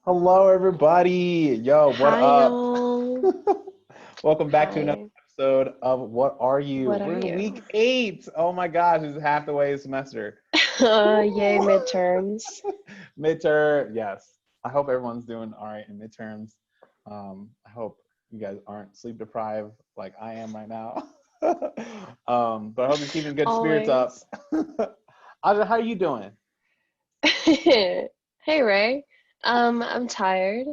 Hello, everybody. Yo, what Hi, up? y'all. Welcome back to another Hi. episode of What Are You? What are We're in you? week 8. Oh my gosh, this is half the way of the semester. Yay, Woo! midterms. Midterm, yes. I hope everyone's doing all right in midterms. I hope you guys aren't sleep deprived like I am right now. But I hope you're keeping good spirits up. Always. Aja, how are you doing? Hey, Ray. I'm tired.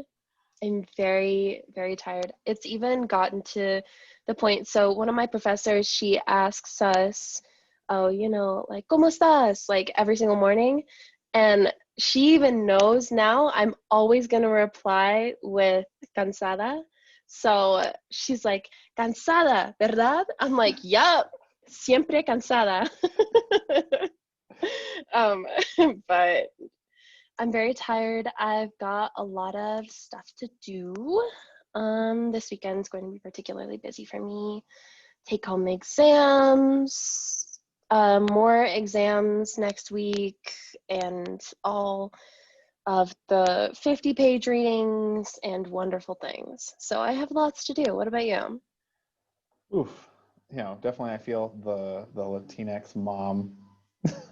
I'm very, very tired. It's even gotten to the point. So one of my professors, she asks us, oh, like, ¿Cómo estás? Like every single morning. And she even knows now I'm always going to reply with cansada. So she's like, cansada, ¿verdad? I'm like, yup, siempre cansada. um, but I'm very tired. I've got a lot of stuff to do. This weekend's going to be particularly busy for me. Take home exams, more exams next week, and all of the 50-page readings and wonderful things. So I have lots to do. What about you? Oof. Definitely I feel the Latinx mom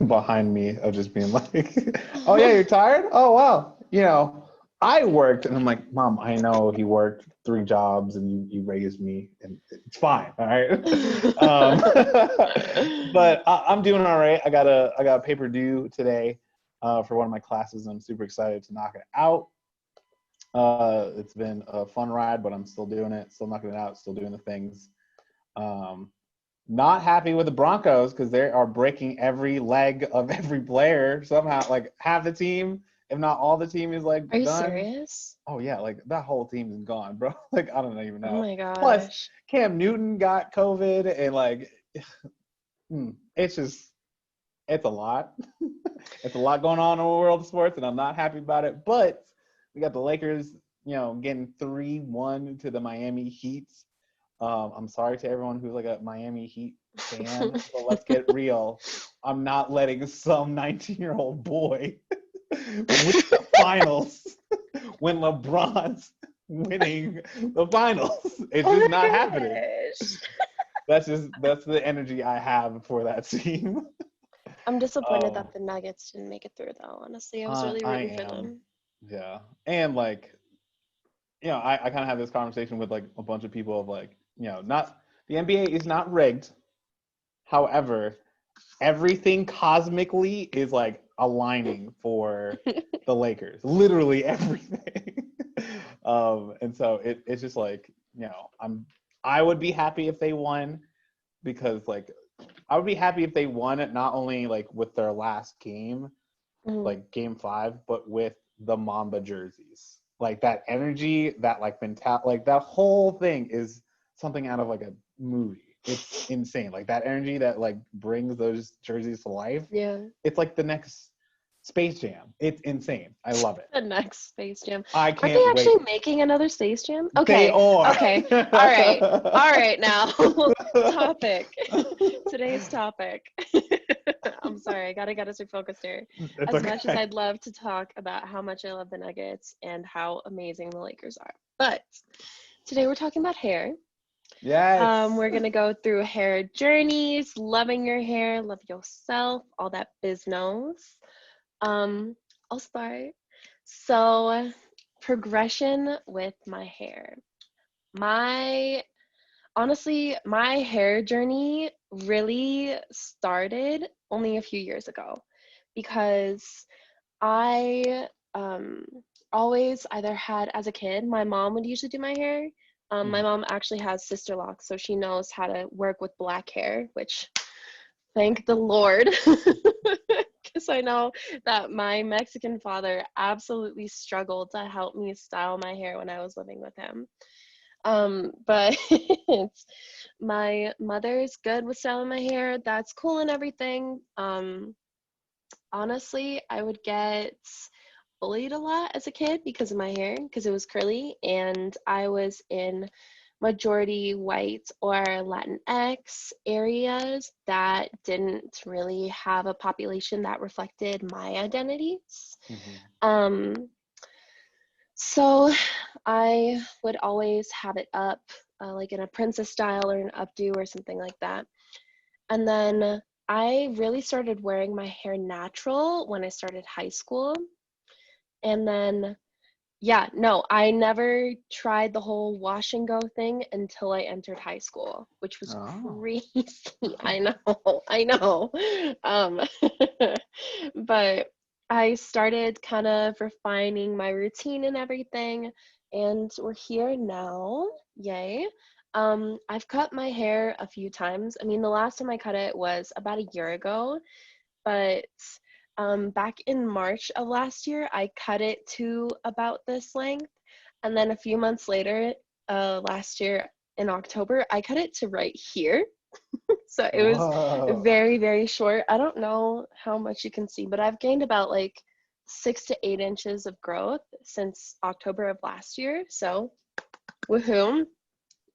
behind me of just being like, "Oh yeah, you're tired? Oh wow." I worked and I'm like, "Mom, I know he worked 3 jobs and you raised me and it's fine, all right?" um, but I'm doing all right. I got a paper due today for one of my classes and I'm super excited to knock it out. It's been a fun ride, but I'm still doing it, still knocking it out, still doing the things. Um, Not happy with the Broncos because they are breaking every leg of every player somehow. Like half the team, if not all the team, is like Are you done. serious? Oh yeah, like that whole team is gone, bro. Like I don't even Oh know. my Plus, gosh. Cam Newton got COVID, and like, it's just it's a lot. It's a lot going on in the world of sports, and I'm not happy about it. But we got the Lakers, getting 3-1 to the Miami Heat. I'm sorry to everyone who's like a Miami Heat fan, but let's get real. I'm not letting some 19-year-old boy win the finals when LeBron's winning the finals. It's Oh just my not happening. gosh. That's the energy I have for that team. I'm disappointed Um, that the Nuggets didn't make it through, though. Honestly, I was I really I rooting for am, them. yeah, and like I kind of have this conversation with like a bunch of people of like not the NBA is not rigged. However, everything cosmically is like aligning for the Lakers. Literally everything. And so it's just like, I would be happy if they won because like I would be happy if they won it not only like with their last game, Mhm. like game 5, but with the Mamba jerseys. Like that energy, that like mental, like that whole thing is something out of like a movie. It's insane. Like that energy that like brings those jerseys to life. Yeah. It's like the next Space Jam. It's insame. I love it. The next Space Jam. I Aren't they can't actually wait. making another Space Jam? They Okay. are. Okay. All right. All right now. Topic. Today's topic. I'm sorry. I gotta get us refocused here. It's As much as okay. I'd love to talk about how much I love the Nuggets and how amazing the Lakers are. But today we're talking about hair. Yes. We're gonna go through hair journeys, loving your hair, love yourself, all that business. Um, I'll start. So, progression with my hair. My honestly, my hair journey really started only a few years ago because I always either had as a kid, my mom would usually do my hair. My Mhm. mom actually has sister locks, so she knows how to work with black hair, which thank the Lord. Because I know that my Mexican father absolutely struggled to help me style my hair when I was living with him. But it's, my mother's good with styling my hair. That's cool and everything. Honestly, I would get bullied a lot as a kid because of my hair, because it was curly, and I was in majority white or Latinx areas that didn't really have a population that reflected my identities. Mhm. Um, So I would always have it up, like in a princess style or an updo or something like that. And then I really started wearing my hair natural when I started high school. And then, yeah, no, I never tried the whole wash and go thing until I entered high school, which was Oh. crazy. I know, I know. Um, but I started kind of refining my routine and everything, and we're here now. Yay. I've cut my hair a few times. I mean, the last time I cut it was about a year ago, but back in March of last year, I cut it to about this length. And then a few months later, last year in October, I cut it to right here. So it was Whoa. very, very short. I don't know how much you can see, but I've gained about like 6 to 8 inches of growth since October of last year. So, woohoo.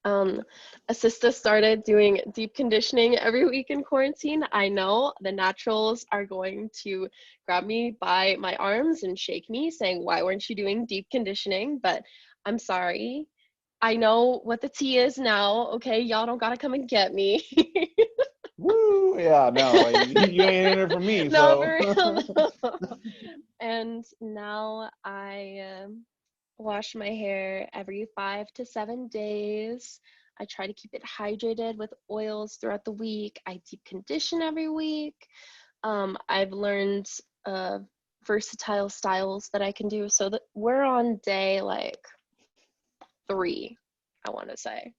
Um, Assista started doing deep conditioning every week in quarantine. I know the naturals are going to grab me by my arms and shake me, saying, "Why weren't you doing deep conditioning?" But I'm sorry. I know what the tea is now. Okay, y'all don't gotta come and get me. Woo. Yeah, no, like you ain't hearing it from me, No, so. for real. No. And now I wash my hair every 5 to 7 days. I try to keep it hydrated with oils throughout the week. I deep condition every week. I've learned versatile styles that I can do. So that we're on day like 3, I want to say,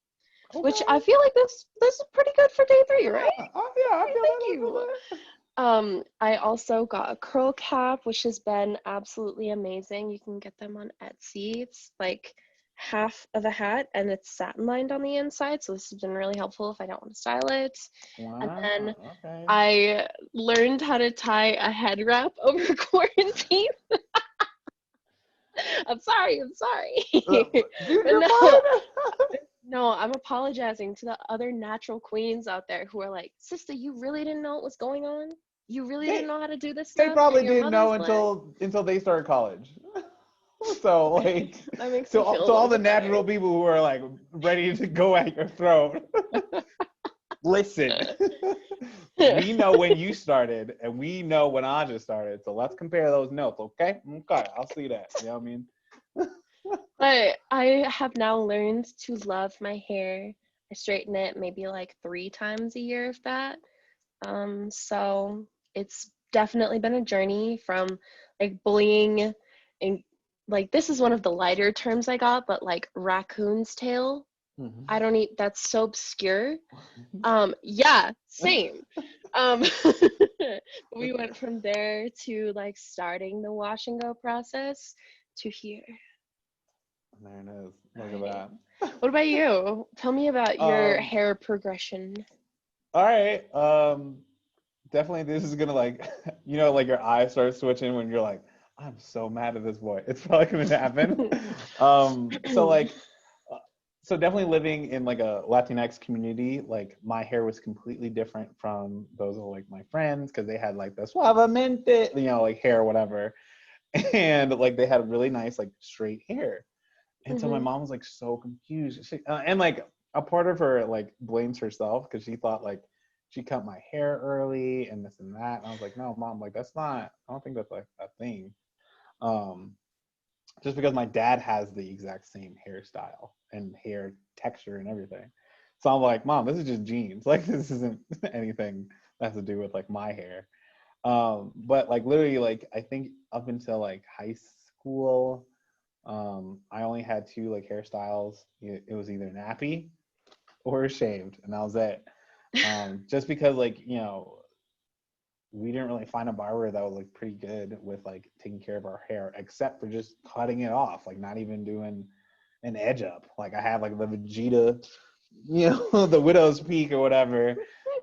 which Okay. I feel like this is pretty good for day 3, right? Yeah. Oh, yeah, I feel Thank that. I feel you. that. I also got a curl cap, which has been absolutely amazing. You can get them on Etsy. It's like half of a hat and it's satin lined on the inside. So this has been really helpful if I don't want to style it. And then Wow. Okay. I learned how to tie a head wrap over quarantine. I'm sorry, I'm sorry. Dude, But you're no, fine. no, I'm apologizing to the other natural queens out there who are like, sister, you really didn't know what was going on? You really didn't they know how to do this they stuff? And probably your didn't mother know was black? until they started college. So like That makes to me feel a to all little the bit better. natural people who are like ready to go at your throat. Listen, we know when you started and we know when Aja started. So let's compare those notes, okay? Okay, I'll see that. You know what I mean? But I have now learned to love my hair. I straighten it maybe like 3 times a year, if that. So it's definitely been a journey from like bullying and like this is one of the lighter terms I got, but like raccoon's tail. I don't eat that's so obscure. Yeah, same. Um, we went from there to like starting the wash and go process to here. There it is. Look Alrighty. at What about you? Tell me about that. your hair progression. All right. Definitely this is gonna like like your eyes start switching when you're like, I'm so mad at this boy. It's probably gonna happen. So like so definitely living in like a Latinx community, like my hair was completely different from those of like my friends because they had like the suavemente, like hair, whatever. And like they had really nice, like straight hair. And so my Hmm. mom was like so confused. And like a part of her like blames herself because she thought like she cut my hair early and this and that. And I was like, no, mom, like that's not, I don't think that's like a thing. Um, just because my dad has the exact same hairstyle and hair texture and everything. So I'm like, mom, this is just genes. Like this isn't anything that has to do with like my hair. But like literally like I think up until like high school, I only had two like hairstyles. It was either nappy or shaved, and that was it. Just because like we didn't really find a barber that was like pretty good with like taking care of our hair, except for just cutting it off, like not even doing an edge up. Like I had like the Vegeta, the widow's peak or whatever.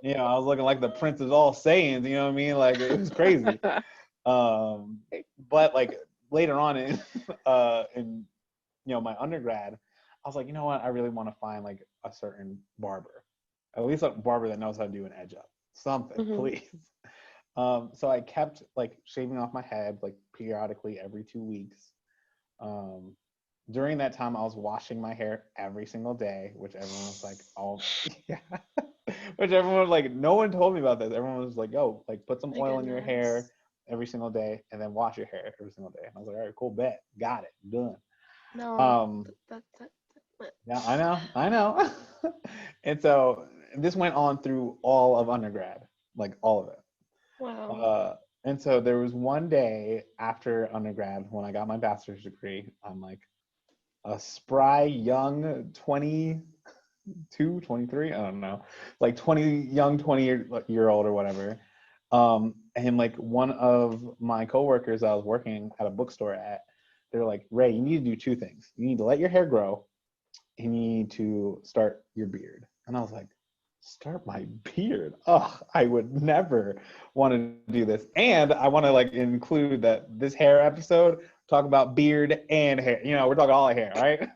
I was looking like the Prince of all Saiyans. You know what I mean? Like it was crazy. Um, but like later on in my undergrad, I was like, you know what? I really want to find like a certain barber, at least a barber that knows how to do an edge up, something, Hmm. please. So I kept like shaving off my head like periodically every 2 weeks. during that time, I was washing my hair every single day, which everyone was like, "Oh, yeah," which everyone was like, no one told me about this. Everyone was like, "Oh, like put some My oil in your hair goodness. every single day, and then wash your hair every single day." And I was like, "All right, cool, bet, got it, done." No, Um, that. yeah, I know. And so this went on through all of undergrad, like all of it. Wow. Uh, and so there was one day after undergrad when I got my bachelor's degree. I'm like a spry young 22, 23, I don't know, like 20, young 20-year old or whatever. And like one of my coworkers I was working at a bookstore at, they're like, Ray, you need to do two things. You need to let your hair grow, and you need to start your beard. And I was like, start my beard? Oh, I would never want to do this. And I want to like include that this hair episode talk about beard and hair. You know, we're talking all hair, right?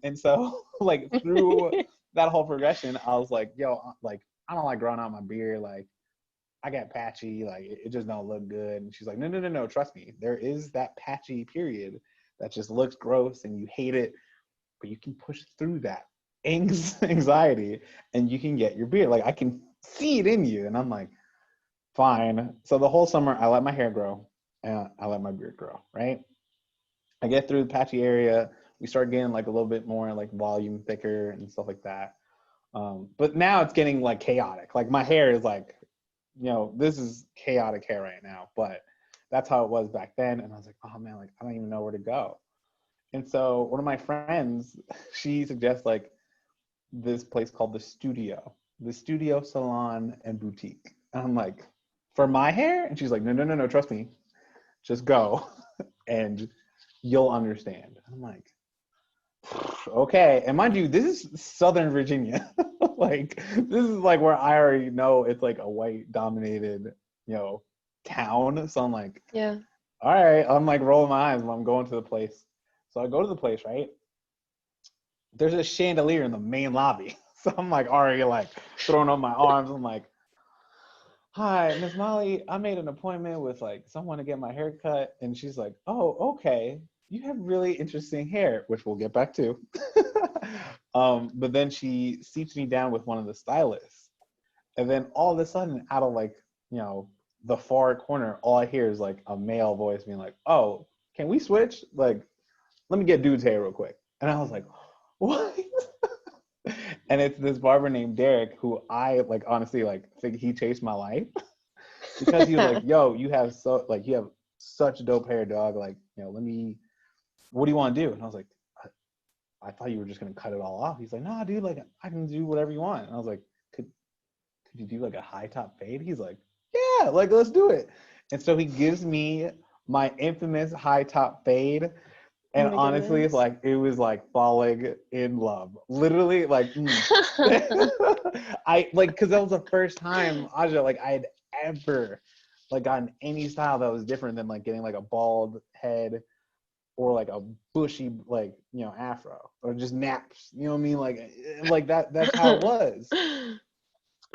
And so like through that whole progression, I was like, yo, like I don't like growing out my beard. Like I got patchy. Like it just don't look good. And she's like, no, no, no, no. Trust me. There is that patchy period that just looks gross and you hate it, but you can push through that anxiety and you can get your beard. Like I can see it in you. And I'm like, fine. So the whole summer I let my hair grow and I let my beard grow, right? I get through the patchy area. We start getting like a little bit more like volume thicker and stuff like that. But now it's getting like chaotic. Like my hair is like, this is chaotic hair right now, but that's how it was back then. And I was like, oh man, like I don't even know where to go. And so one of my friends, she suggests like this place called the Studio Salon and Boutique. And I'm like, for my hair? And she's like, no, no, no, no, trust me, just go and you'll understand. I'm like, okay. And mind you, this is Southern Virginia. Like, this is like where I already know it's like a white dominated, you know, town. So I'm like, Yeah. all right, I'm like rolling my eyes when I'm going to the place. So I go to the place, right? There's a chandelier in the main lobby. So I'm like already like throwing up my arms. I'm like, hi, Miss Molly, I made an appointment with like someone to get my hair cut. And she's like, oh, okay. You have really interesting hair, which we'll get back to. But then she seats me down with one of the stylists. And then all of a sudden, out of like, the far corner, all I hear is like a male voice being like, oh, can we switch? Like, let me get dude's hair real quick. And I was like, what? And it's this barber named Derek who I like honestly like think he chased my life because he was like, yo, you have such dope hair, dog. Like, what do you want to do? And I was like, I thought you were just gonna cut it all off. He's like, nah, dude, like I can do whatever you want. And I was like, could you do like a high top fade? He's like, yeah, like let's do it. And so he gives me my infamous high top fade. Oh And my honestly, goodness. like it was like falling in love. Literally, like I like because that was the first time Aja like I had ever like gotten any style that was different than like getting like a bald head or like a bushy like afro or just naps. You know what I mean? Like that's how it was.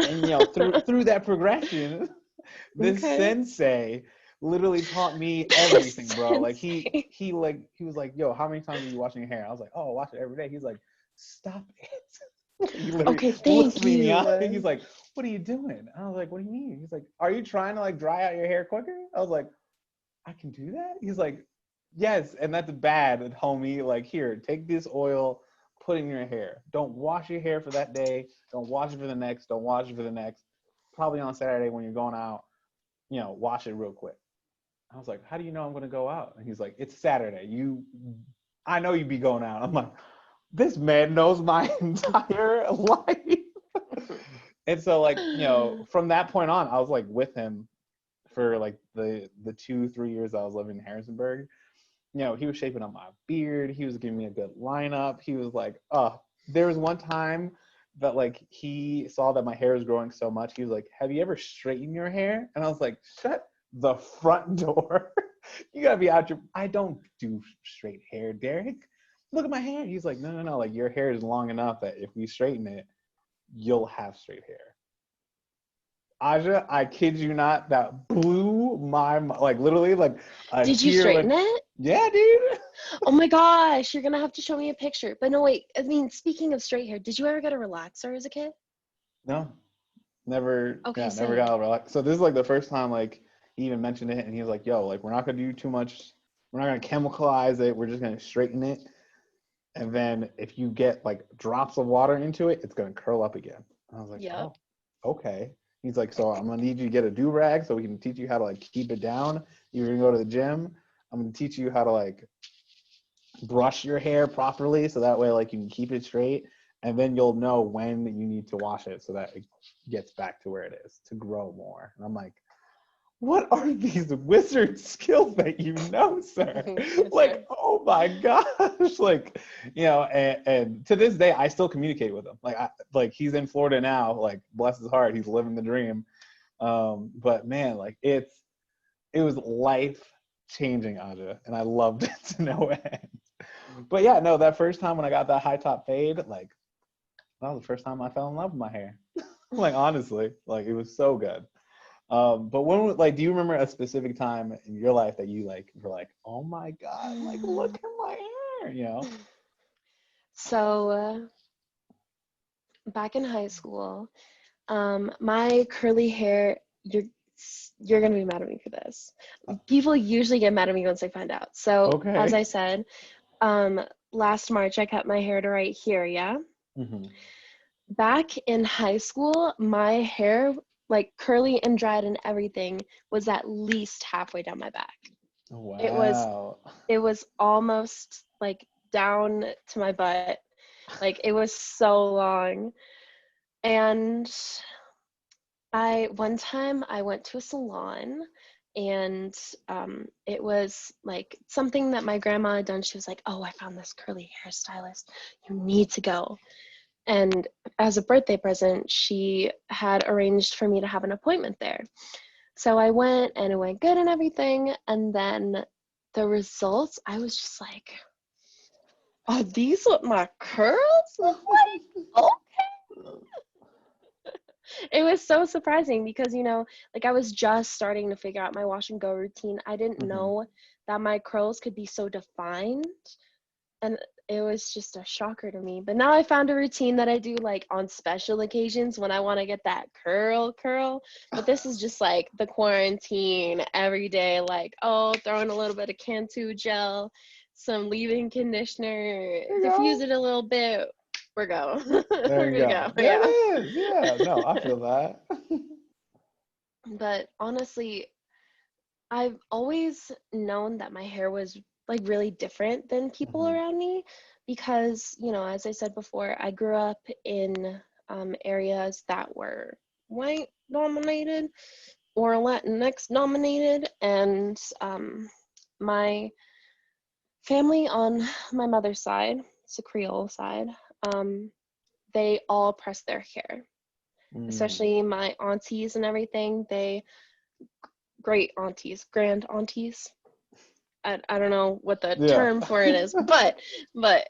And through that progression, this Okay. sensei literally taught me everything, bro. Like Sensei. he was like, yo, how many times are you washing your hair? I was like, oh, I wash it every day. He's like, stop it. He literally Okay, looks thank me up. you. He's like, what are you doing? I was like, what do you mean? He's like, are you trying to like dry out your hair quicker? I was like, I can do that? He's like, yes, and that's bad, homie. Like, here, take this oil, put it in your hair. Don't wash your hair for that day. Don't wash it for the next. Don't wash it for the next. Probably on Saturday when you're going out, wash it real quick. I was like, how do you know I'm gonna go out? And he's like, it's Saturday. I know you be going out. I'm like, this man knows my entire life. And so like, from that point on, I was like with him for like the 2-3 years I was living in Harrisonburg. He was shaping up my beard. He was giving me a good lineup. He was like, oh, there was one time that like he saw that my hair was growing so much. He was like, have you ever straightened your hair? And I was like, shut the front door. You gotta be out I don't do straight hair, Derek. Look at my hair. He's like, no, no, no. Like your hair is long enough that if we straighten it, you'll have straight hair. Aja, I kid you not, that blew my mind. Like literally, like a Did you tear straighten went. it? Yeah, dude. Oh my gosh, you're gonna have to show me a picture. But no, wait. I mean, speaking of straight hair, did you ever get a relaxer as a kid? No, never. Okay, Yeah, never same. got relaxed. So this is like the first time like he even mentioned it, and he was like, "Yo, like we're not gonna do too much. We're not gonna chemicalize it. We're just gonna straighten it, and then if you get like drops of water into it, it's gonna curl up again." And I was like, Yep. "Oh, okay." He's like, "So I'm gonna need you to get a do rag so we can teach you how to like keep it down. You're gonna go to the gym. I'm gonna teach you how to like brush your hair properly so that way like you can keep it straight, and then you'll know when you need to wash it so that it gets back to where it is to grow more." And I'm like, what are these wizard skills that you know, sir? Yes, sir. Like, oh my gosh. Like, and to this day I still communicate with him. Like he's in Florida now, like bless his heart, he's living the dream. But man, like it was life changing, Aja, and I loved it to no end. But yeah, no, that first time when I got that high top fade, like that was the first time I fell in love with my hair. Like honestly, like it was so good. But when like, do you remember a specific time in your life that you like were like, oh my god, like look at my hair, you know? So, back in high school, my curly hair, you're gonna be mad at me for this. People usually get mad at me once they find out. So, as Okay. I said, um, last March I cut my hair to right here, yeah? Hmm. Back in high school, my hair, like curly and dried and everything, was at least halfway down my back. It was Wow. it was almost like down to my butt. Like it was so long. And I one time I went to a salon and it was like something that my grandma had done. She was like, "Oh, I found this curly hairstylist. You need to go." And as a birthday present, she had arranged for me to have an appointment there. So I went and it went good and everything. And then the results, I was just like, are these what my curls look like? Oh, it was so surprising because, like I was just starting to figure out my wash and go routine. I didn't Hmm. know that my curls could be so defined. And it was just a shocker to me. But now I found a routine that I do like on special occasions when I want to get that curl. But this is just like the quarantine every day, like, oh, throwing a little bit of Cantu gel, some leave-in conditioner, There you diffuse go. it a little bit. We're go. There We're you good to go. go. There Yeah. it is. Yeah. No, I feel that. But honestly, I've always known that my hair was like really different than people Hmm. around me because, as I said before, I grew up in areas that were white dominated or Latinx dominated, and my family on my mother's side, it's a Creole side, um, they all press their hair, Mm. especially my aunties and everything. They great aunties, grand aunties. I don't know what the Yeah. term for it is, but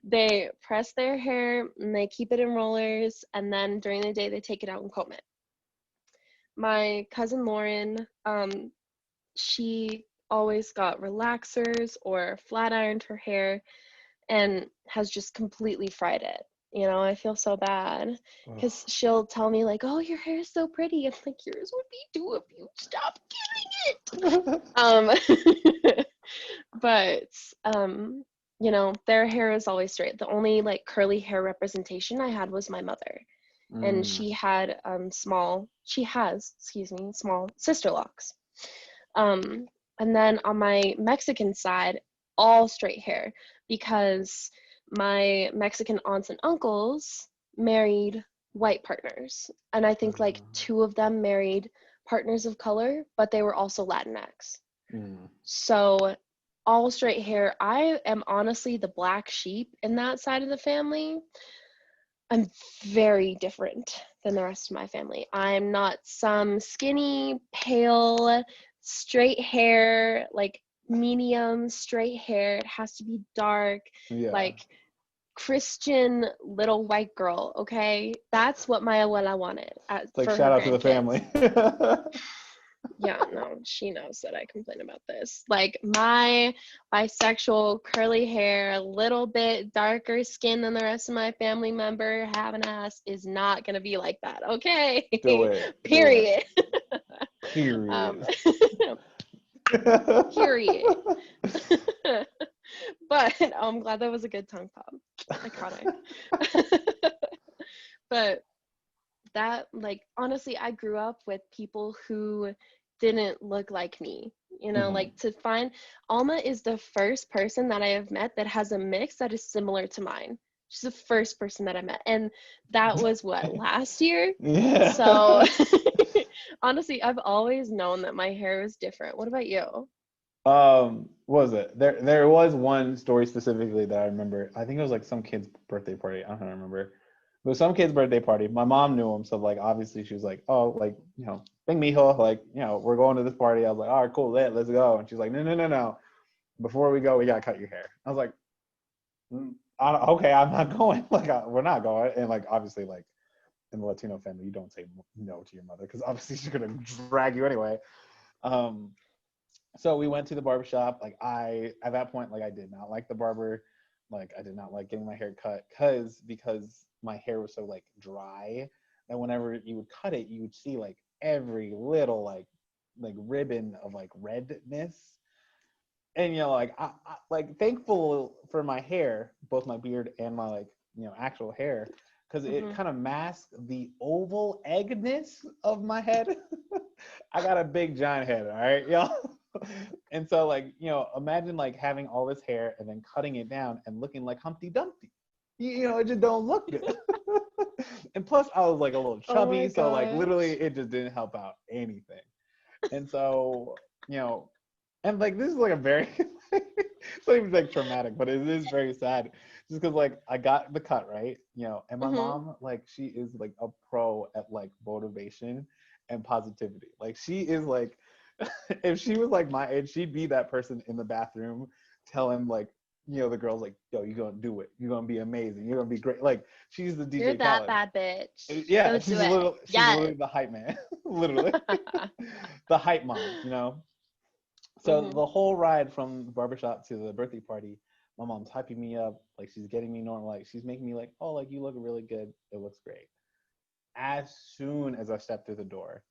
they press their hair and they keep it in rollers, and then during the day they take it out and comb it. My cousin Lauren, she always got relaxers or flat ironed her hair and has just completely fried it. I feel so bad because Ugh. she'll tell me like, "Oh, your hair is so pretty." I'm like, "Yours would be too if you stop getting it." But their hair is always straight. The only like curly hair representation I had was my mother, and Mm. she has, excuse me, small sister locks. um and then on my Mexican side, all straight hair because my Mexican aunts and uncles married white partners, and I think like two of them married partners of color, but they were also Latinx. Mm. So all straight hair. I am honestly the black sheep in that side of the family. I'm very different than the rest of my family. I'm not some skinny, pale, straight hair, like medium straight hair. It has to be dark, Yeah. like Christian little white girl, okay? That's what my abuela wanted It's like for shout her out to the grandkids. family. Yeah, no, she knows that I complain about this. Like my bisexual curly hair, a little bit darker skin than the rest of my family member, have an ass is not gonna be like that. Okay. Do it. Do it. Period. um, Period. period. But I'm glad that was a good tongue pop. Iconic. But that, like, honestly, I grew up with people who didn't look like me. You know, Mhm. like to find Alma is the first person that I have met that has a mix that is similar to mine. She's the first person that I met. And that was what, last year? So Yeah. honestly, I've always known that my hair was different. What about you? What was it? There was one story specifically that I remember. I think it was like some kid's birthday party. I don't remember. It was some kid's birthday party. My mom knew him, so like obviously she was like, "Oh, like bring mijo, like we're going to this party." I was like, "All right, cool, let's go." And she's like, "No, no, no, no. Before we go, we gotta cut your hair." I was like, Okay, I'm not going. Like we're not going." And like obviously like in the Latino family, you don't say no to your mother because obviously she's gonna drag you anyway. Um, so we went to the barbershop. Like at that point, like I did not like the barber. Like I did not like getting my hair cut because my hair was so like dry that whenever you would cut it, you would see like every little like ribbon of like redness. And like like thankful for my hair, both my beard and my like actual hair, because it Hmm. kind of masked the oval eggness of my head. I got a big giant head, all right, y'all. And so like imagine like having all this hair and then cutting it down and looking like Humpty Dumpty. It just don't look good. And plus I was like a little Oh my chubby, so like literally gosh. it just didn't help out anything. And so you know and like this is like a very it's not even like traumatic, but it is very sad just because like I got the cut right, and my Hmm. mom, like, she is like a pro at like motivation and positivity. Like she is like if she was like my age, she'd be that person in the bathroom telling like the girls like, "Yo, you're gonna do it, you're gonna be amazing, you're gonna be great." Like she's the You're DJ that Khaled. bad bitch. Yeah, Go do it. she's Yes. literally the hype man. Literally the hype mom. So Hmm. the whole ride from the barbershop to the birthday party, my mom's hyping me up, like she's getting me normal, like she's making me like, "Oh, like you look really good, it looks great." As soon as I step through the door,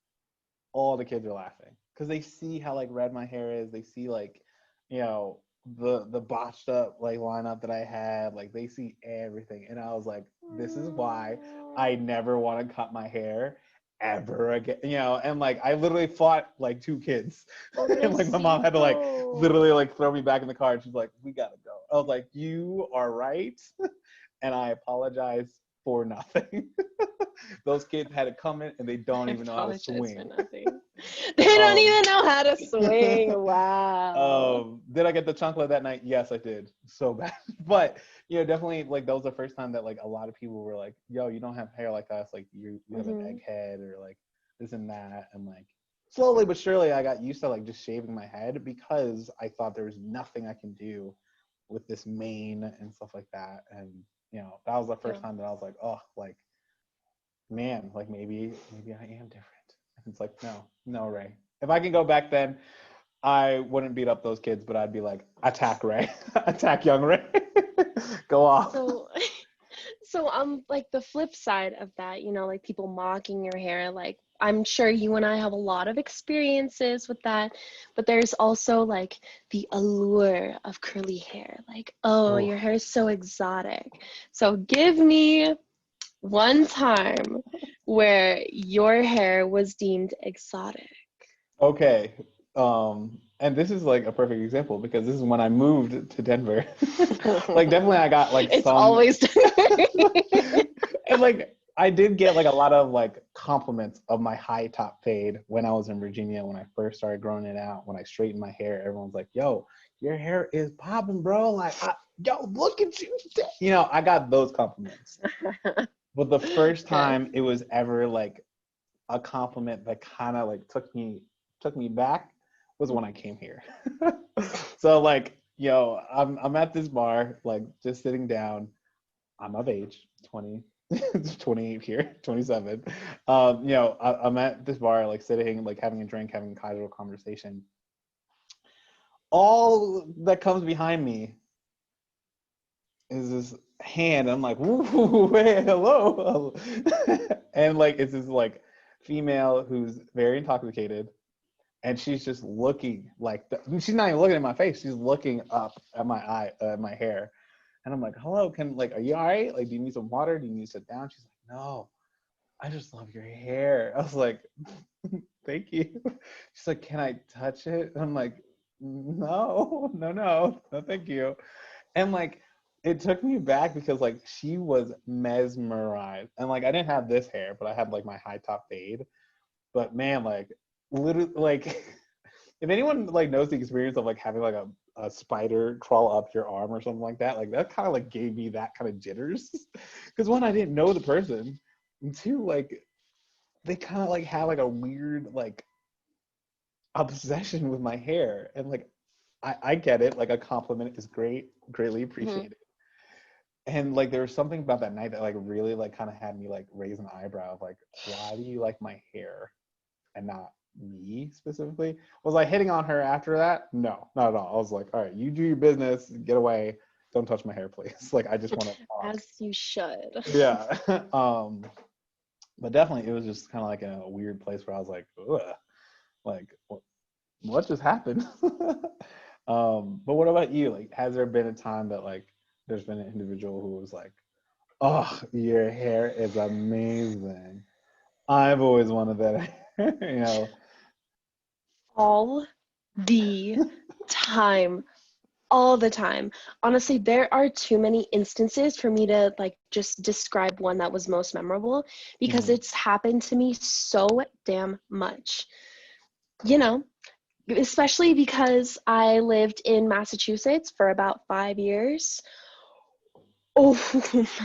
all the kids are laughing because they see how like red my hair is. They see like, you know, the botched up like lineup that I had. Like they see everything, and I was like, this is why I never want to cut my hair ever again. And like I literally fought like two kids, and like my mom had to like Pobrecito. literally like throw me back in the car. And she's like, we gotta go. I was like, you are right, and I apologize for nothing. Those kids had to come in and they don't I even know how to apologize for swing. nothing. They don't um, even know how to swing. Wow. did I get the chocolate that night? Yes, I did. So bad. But definitely like that was the first time that like a lot of people were like, "Yo, you don't have hair like us. Like you have an Hmm. egghead or like this and that." And like slowly but surely, I got used to like just shaving my head because I thought there was nothing I can do with this mane and stuff like that. And that was the Yeah. first time that I was like, oh, like man, like maybe I am different. And it's like, no, no, Ray. If I can go back then, I wouldn't beat up those kids, but I'd be like, attack Ray, attack young Ray, go off. So, so like the flip side of that, like people mocking your hair, like I'm sure you and I have a lot of experiences with that, but there's also like the allure of curly hair. Like, oh, Oof. your hair is so exotic. So give me one time where your hair was deemed exotic. Okay. And this is like a perfect example because this is when I moved to Denver. Like definitely I got like It's some always and like I did get like a lot of like compliments of my high top fade when I was in Virginia when I first started growing it out. When I straightened my hair, everyone's like, "Yo, your hair is popping, bro!" Like, "Yo, look at you!" I got those compliments. But the first okay. time it was ever like a compliment that kind of like took me back was when I came here. So like, I'm at this bar, like just sitting down. I'm of age, 20. it's 28 here, 27. I'm at this bar, like sitting, like having a drink, having a casual conversation. All that comes behind me is this hand. I'm like, "Ooh, hey, hello." And like it's this like female who's very intoxicated, and she's just looking like she's not even looking at my face. She's looking up at my my hair, and I'm like, "Hello, are you all right? Like, do you need some water? Do you need to sit down?" She's like, "No, I just love your hair." I was like, "Thank you." She's like, "Can I touch it?" And I'm like, "No, no, no, no, thank you." And like, it took me back because like she was mesmerized, and like I didn't have this hair, but I had like my high top fade. But man, like literally, like if anyone like knows the experience of like having like a spider crawl up your arm or something like that kind of like gave me that kind of jitters. Because one, I didn't know the person, and two, like they kind of like have like a weird like obsession with my hair, and like I get it, like a compliment is greatly Mhm. appreciated. And like there was something about that night that like really like kind of had me like raise an eyebrow of like, why do you like my hair and not me specifically? Was I hitting on her after that? No, not at all. I was like, all right, you do your business, get away, don't touch my hair, please. Like I just want to talk. As you should. Yeah. But definitely it was just kind of like in a weird place where I was like, ugh, like what just happened? But what about you? Like, has there been a time that like there's been an individual who was like, "Oh, your hair is amazing. I've always wanted that hair," you know? All the time. All the time. Honestly, there are too many instances for me to like just describe one that was most memorable because Mhm. it's happened to me so damn much. You know, especially because I lived in Massachusetts for about 5 years. Oh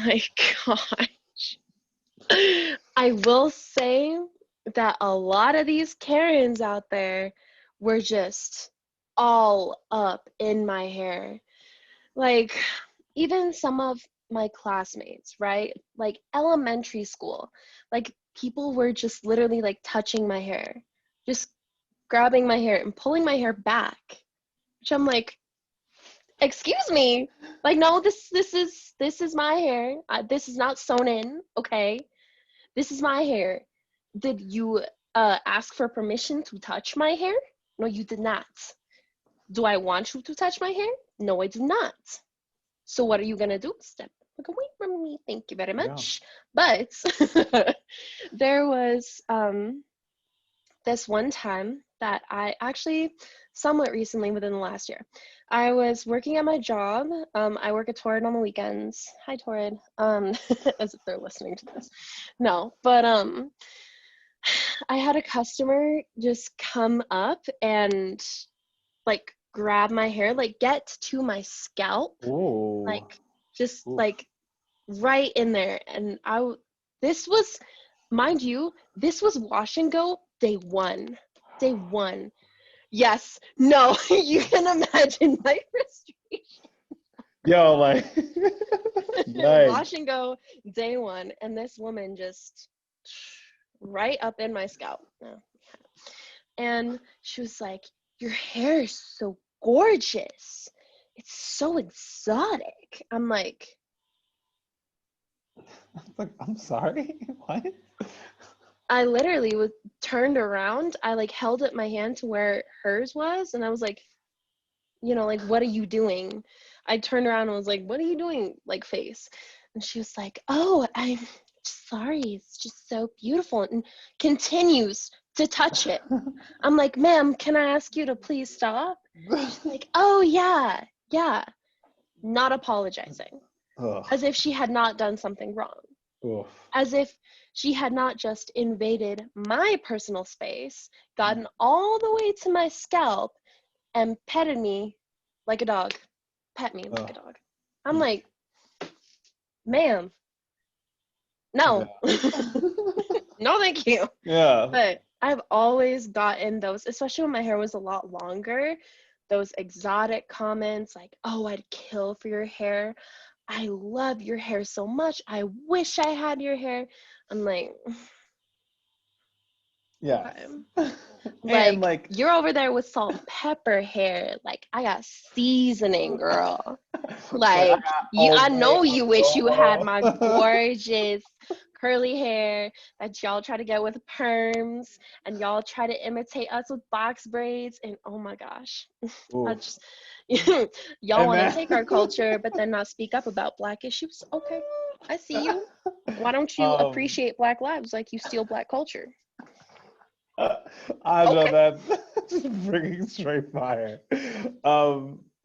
my gosh. I will say that a lot of these Karens out there were just all up in my hair. Like, even some of my classmates, right? Like elementary school, like people were just literally like touching my hair, just grabbing my hair and pulling my hair back, which I'm like, excuse me, like no, this is my hair. This is not sewn in, okay? This is my hair. Did you ask for permission to touch my hair? No, you did not. Do I want you to touch my hair? No, I do not. So what are you gonna do? Step away from me. Thank you very Yeah. much. But there was this one time that I actually, somewhat recently within the last year, I was working at my job. I work at Torrid on the weekends. Hi, Torrid. As if they're listening to this. No, but I had a customer just come up and like grab my hair, like get to my scalp, Ooh. like just Oof. like right in there. And this was, mind you, this was wash and go day one. Day one. Yes. No, you can imagine my frustration. Yo, like, yikes. Wash and go day one. And this woman just right up in my scalp. And she was like, your hair is so gorgeous. It's so exotic. I'm like, Like, I'm sorry. What? I literally was turned around. I like held up my hand to where hers was, and I was like, like, what are you doing? I turned around and was like, what are you doing? Like, face. And she was like, oh, I'm sorry. It's just so beautiful. And continues to touch it. I'm like, ma'am, can I ask you to please stop? She's like, oh, yeah, yeah. Not apologizing. Ugh. As if she had not done something wrong. Oof. As if she had not just invaded my personal space, gotten all the way to my scalp, and petted me like a dog. Pet me like Ugh. a dog. I'm like, ma'am, no. Yeah. No, thank you. Yeah. But I've always gotten those, especially when my hair was a lot longer, those exotic comments like, oh, I'd kill for your hair. I love your hair so much. I wish I had your hair. I'm like, Yes. okay. And Like, like, you're over there with salt and pepper hair. Like, I got seasoning, girl. like I Like, got I Old Bay know you wish you had my Adoro. gorgeous curly hair that y'all try to get with perms, and y'all try to imitate us with box braids. And oh my gosh, I Oof. just, y'all And want to then take our culture, but then not speak up about Black issues. Okay, I see you. Why don't you um appreciate Black lives like you steal Black culture? I know Okay. that just bringing straight fire.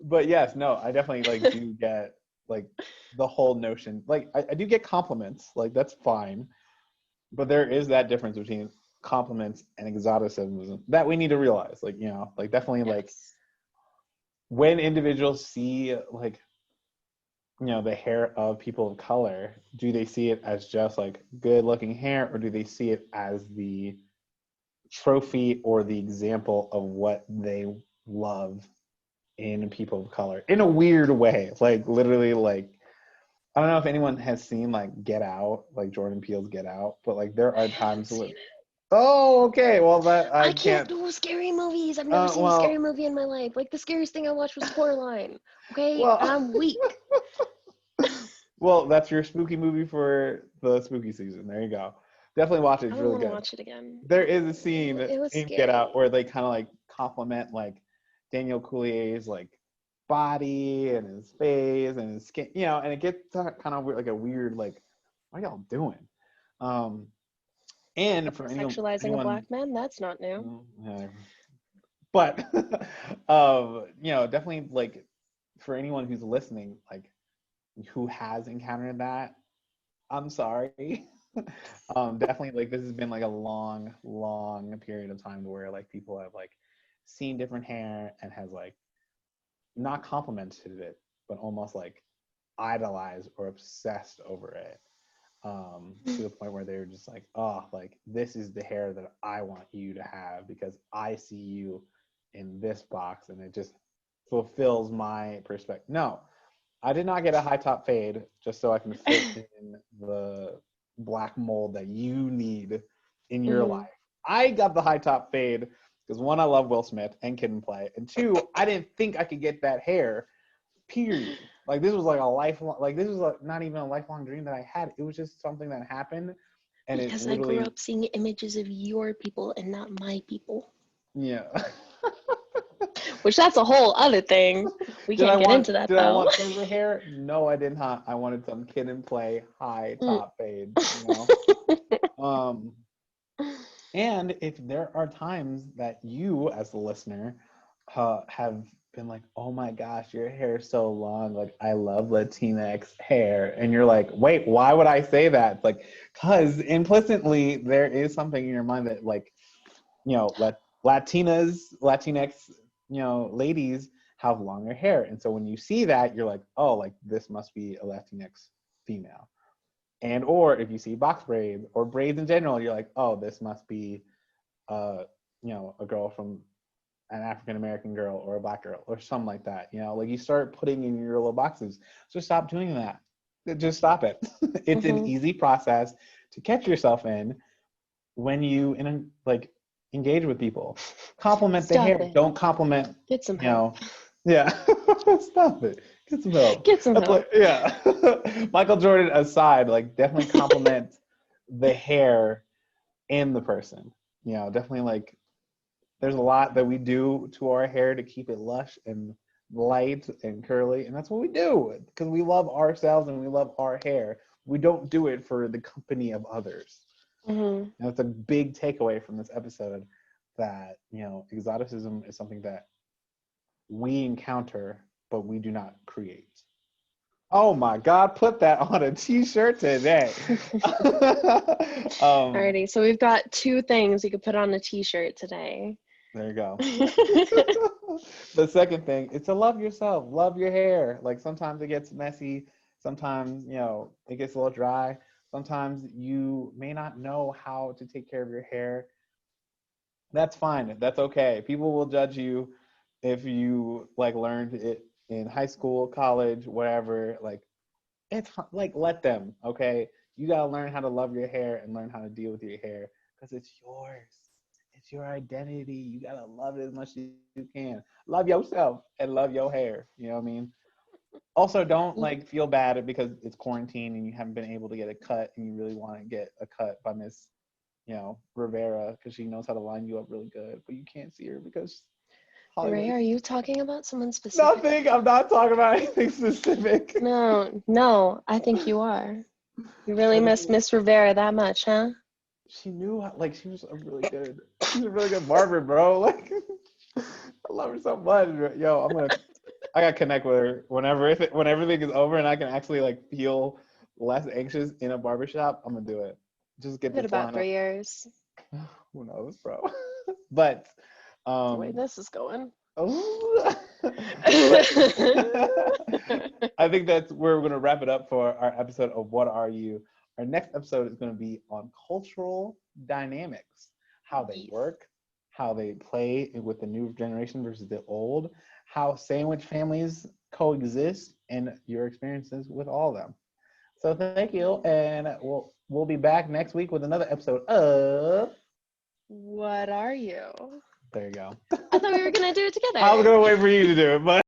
But yes, no, I definitely like do get like the whole notion. Like I do get compliments, like that's fine. But there is that difference between compliments and exoticism that we need to realize. Like, like definitely like Yes. when individuals see like, the hair of people of color, do they see it as just like good looking hair, or do they see it as the trophy or the example of what they love in people of color in a weird way? Like literally, like I don't know if anyone has seen like Get Out, like Jordan Peele's Get Out, but like there I are haven't times seen where, it. oh, okay, well that I I can't can't. do scary movies. I've never seen a scary Well, movie in my life. Like the scariest thing I watched was Coraline. Okay, and well, I'm weak. well, that's your spooky movie for the spooky season. There you go. Definitely watch it. I It's don't really want to good. watch it again. There is a scene It was in Get scary. Out where they kind of like compliment like Daniel Coulier's like body and his face and his skin, and it gets kind of like a weird like, what are y'all doing? Um, and for Sexualizing a anyone, Black man, that's not new. yeah, but definitely like for anyone who's listening, like who has encountered that, I'm sorry. Definitely like this has been like a long, long period of time where like people have like seen different hair and has like not complimented it, but almost like idolized or obsessed over it. To the point where they're just like, oh, like this is the hair that I want you to have because I see you in this box and it just fulfills my perspective. No, I did not get a high top fade just so I can fit in the black mold that you need in your Mm-hmm. life. I got the high top fade because one, I love Will Smith and Kid and Play, and two, I didn't think I could get that hair. Period. Like this was like a lifelong, like this was like not even a lifelong dream that I had. It was just something that happened, and it Because I grew literally, up seeing images of your people and not my people. yeah. Which that's a whole other thing. We Did I can't get want into that did I though. want silver hair? No, I did not. I wanted some Kid and Play high Mm. top fade. Um, and if there are times that you, as the listener, have been like, "Oh my gosh, your hair is so long. Like, I love Latinx hair," and you're like, "Wait, why would I say that?" It's like, cause implicitly there is something in your mind that, like, Latinx, ladies have longer hair, and so when you see that, you're like, "Oh, like this must be a Latinx female." And or if you see box braids or braids in general, you're like, oh, this must be uh, a girl from an African American girl or a black girl or something like that. Like you start putting in your little boxes. So stop doing that. Just stop it. It's an Mm-hmm. easy process to catch yourself in when you like engage with people. Compliment the Stop hair. it. Don't compliment, Get some you help. know, yeah. Stop it. Get some help. Get some That's help. like, yeah. Michael Jordan aside, like definitely compliment the hair and the person. Definitely like there's a lot that we do to our hair to keep it lush and light and curly, and that's what we do because we love ourselves and we love our hair. We don't do it for the company of others. Mm-hmm. And that's a big takeaway from this episode, that exoticism is something that we encounter but we do not create. Oh my God, put that on a t-shirt today. um, Alrighty, so we've got two things you could put on a t-shirt today. there you go. The second thing is to love yourself, love your hair. Like sometimes it gets messy, sometimes, it gets a little dry. Sometimes you may not know how to take care of your hair. That's fine. That's okay. People will judge you if you like learned it in high school, college, whatever. Like it's like, let them, okay? You gotta learn how to love your hair and learn how to deal with your hair because it's yours. It's your identity. You gotta love it as much as you can. Love yourself and love your hair. You know what I mean? Also, don't like feel bad because it's quarantine and you haven't been able to get a cut and you really want to get a cut by Miss, Rivera because she knows how to line you up really good, but you can't see her because Ray, Hollywood. are you talking about someone specific? Nothing. I'm not talking about anything specific. No, I think you are. You really miss Everything. Miss Rivera that much, huh? She knew like she was a really good. She's a really good barber, bro. Like I love her so much. Yo, I gotta connect with her when everything is over and I can actually like feel less anxious in a barbershop. I'm gonna do it. Just get Give it this about line up. 3 years. Who knows, bro? But The way um this is going. oh, but I think that's where we're gonna wrap it up for our episode of What Are You? Our next episode is gonna be on cultural dynamics, how they Yes. work, how they play with the new generation versus the old, how sandwich families coexist, and your experiences with all of them. So thank you, and we'll be back next week with another episode of. What are you? There you go. I thought we were gonna do it I was together. gonna wait for you to do it, but.